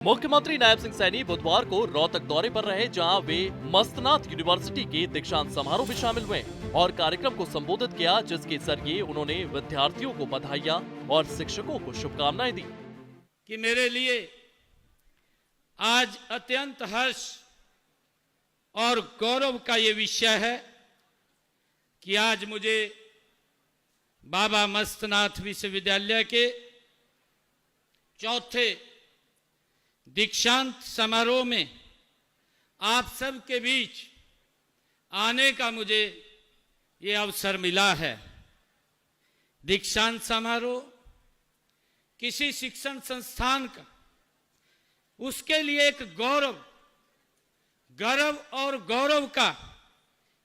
मुख्यमंत्री नायब सिंह सैनी बुधवार को रोहतक दौरे पर रहे, जहां वे मस्तनाथ यूनिवर्सिटी के दीक्षांत समारोह में शामिल हुए और कार्यक्रम को संबोधित किया, जिसके जरिए उन्होंने विद्यार्थियों को बधाइयां और शिक्षकों को शुभकामनाएं दी। कि मेरे लिए आज अत्यंत हर्ष और गौरव का ये विषय है कि आज मुझे बाबा मस्तनाथ विश्वविद्यालय के चौथे दीक्षांत समारोह में आप सब के बीच आने का मुझे ये अवसर मिला है। दीक्षांत समारोह किसी शिक्षण संस्थान का, उसके लिए एक गर्व और गौरव का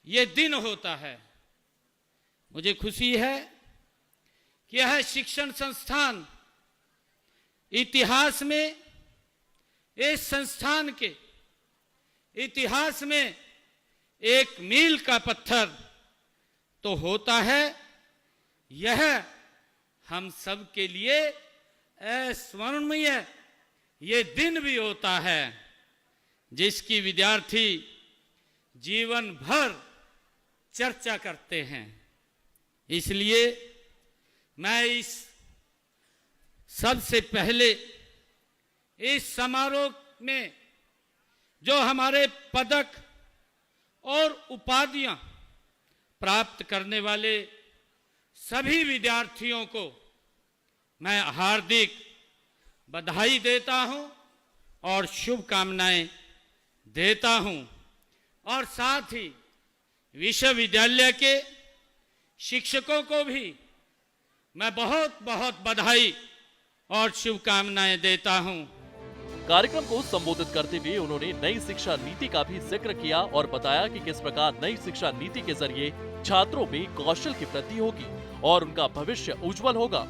ये दिन होता है। मुझे खुशी है कि यह शिक्षण संस्थान इतिहास में, इस संस्थान के इतिहास में एक मील का पत्थर तो होता है। यह हम सब के लिए स्मरणीय ये दिन भी होता है, जिसकी विद्यार्थी जीवन भर चर्चा करते हैं। इसलिए मैं इस सबसे पहले इस समारोह में जो हमारे पदक और उपाधियां प्राप्त करने वाले सभी विद्यार्थियों को मैं हार्दिक बधाई देता हूं और शुभकामनाएं देता हूं, और साथ ही विश्वविद्यालय के शिक्षकों को भी मैं बहुत बहुत बधाई और शुभकामनाएं देता हूं। कार्यक्रम को संबोधित करते हुए उन्होंने नई शिक्षा नीति का भी जिक्र किया और बताया कि किस प्रकार नई शिक्षा नीति के जरिए छात्रों में कौशल की वृद्धि होगी और उनका भविष्य उज्जवल होगा।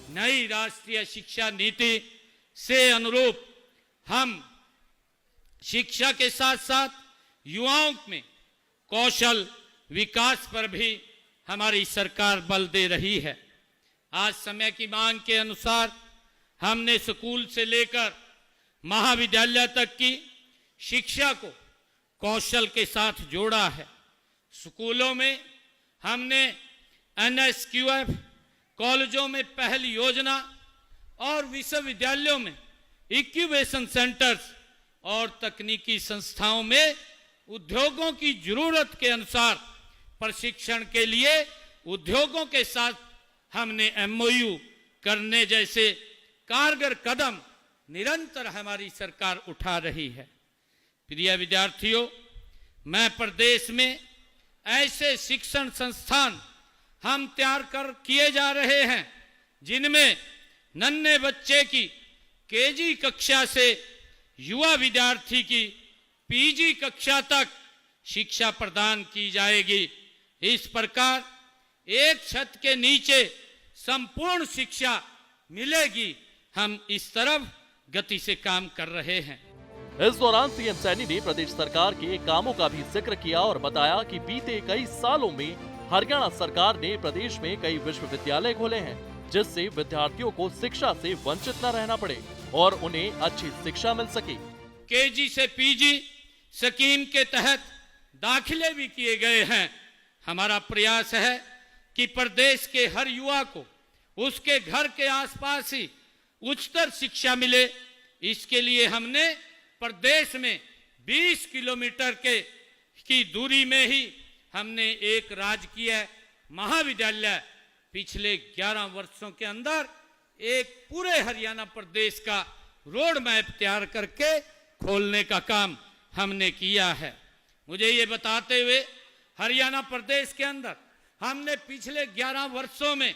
नई राष्ट्रीय शिक्षा नीति से अनुरूप हम शिक्षा के साथ साथ युवाओं में कौशल विकास पर भी हमारी सरकार बल दे रही है। आज समय की मांग के अनुसार हमने स्कूल से लेकर महाविद्यालय तक की शिक्षा को कौशल के साथ जोड़ा है। स्कूलों में हमने NSQF, कॉलेजों में पहल योजना और विश्वविद्यालयों में इंक्यूबेशन सेंटर्स और तकनीकी संस्थाओं में उद्योगों की जरूरत के अनुसार प्रशिक्षण के लिए उद्योगों के साथ हमने MOU करने जैसे कारगर कदम निरंतर हमारी सरकार उठा रही है। प्रिय विद्यार्थियों, मैं प्रदेश में ऐसे शिक्षण संस्थान हम तैयार किए जा रहे हैं जिनमें नन्हे बच्चे की KG कक्षा से युवा विद्यार्थी की PG कक्षा तक शिक्षा प्रदान की जाएगी। इस प्रकार एक छत के नीचे संपूर्ण शिक्षा मिलेगी। हम इस तरफ गति से काम कर रहे हैं। इस दौरान सीएम सैनी ने प्रदेश सरकार के कामों का भी जिक्र किया और बताया कि बीते कई सालों में हरियाणा सरकार ने प्रदेश में कई विश्वविद्यालय खोले हैं, जिससे विद्यार्थियों को शिक्षा से वंचित न रहना पड़े और उन्हें अच्छी शिक्षा मिल सके। KG से PG स्कीम के तहत दाखिले भी किए गए हैं। हमारा प्रयास है कि प्रदेश के हर युवा को उसके घर के आसपास ही उच्चतर शिक्षा मिले। इसके लिए हमने प्रदेश में 20 किलोमीटर की दूरी में ही हमने एक राजकीय महाविद्यालय पिछले 11 वर्षों के अंदर एक पूरे हरियाणा प्रदेश का रोड मैप तैयार करके खोलने का काम हमने किया है। मुझे ये बताते हुए हरियाणा प्रदेश के अंदर हमने पिछले 11 वर्षों में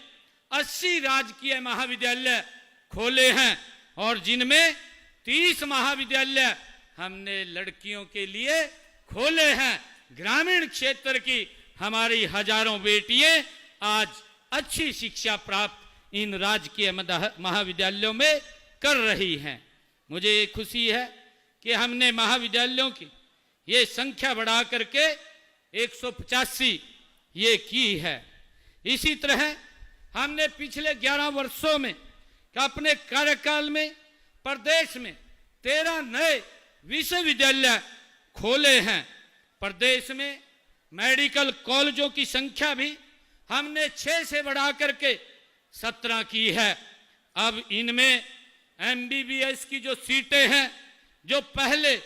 80 राजकीय महाविद्यालय खोले हैं और जिनमें 30 महाविद्यालय हमने लड़कियों के लिए खोले हैं। ग्रामीण क्षेत्र की हमारी हजारों बेटियां आज अच्छी शिक्षा प्राप्त इन राजकीय महाविद्यालयों में कर रही हैं। मुझे ये खुशी है कि हमने महाविद्यालयों की ये संख्या बढ़ा करके 185 ये की है। इसी तरह हमने पिछले 11 वर्षों में अपने कार्यकाल में प्रदेश में 13 नए विश्वविद्यालय खोले हैं। प्रदेश में मेडिकल कॉलेजों की संख्या भी हमने 6 से बढ़ा करके 17 की है। अब इनमें MBBS की जो सीटें हैं, जो पहले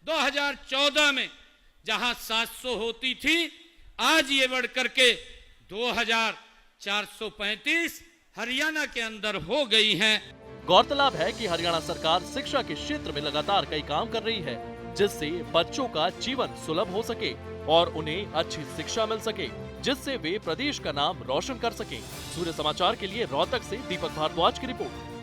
2014 में जहां 700 होती थी, आज ये बढ़ करके 2435 हरियाणा के अंदर हो गई हैं। गौरतलब है कि हरियाणा सरकार शिक्षा के क्षेत्र में लगातार कई काम कर रही है, जिससे बच्चों का जीवन सुलभ हो सके और उन्हें अच्छी शिक्षा मिल सके, जिससे वे प्रदेश का नाम रोशन कर सकें। सूर्य समाचार के लिए रोहतक से दीपक भारद्वाज की रिपोर्ट।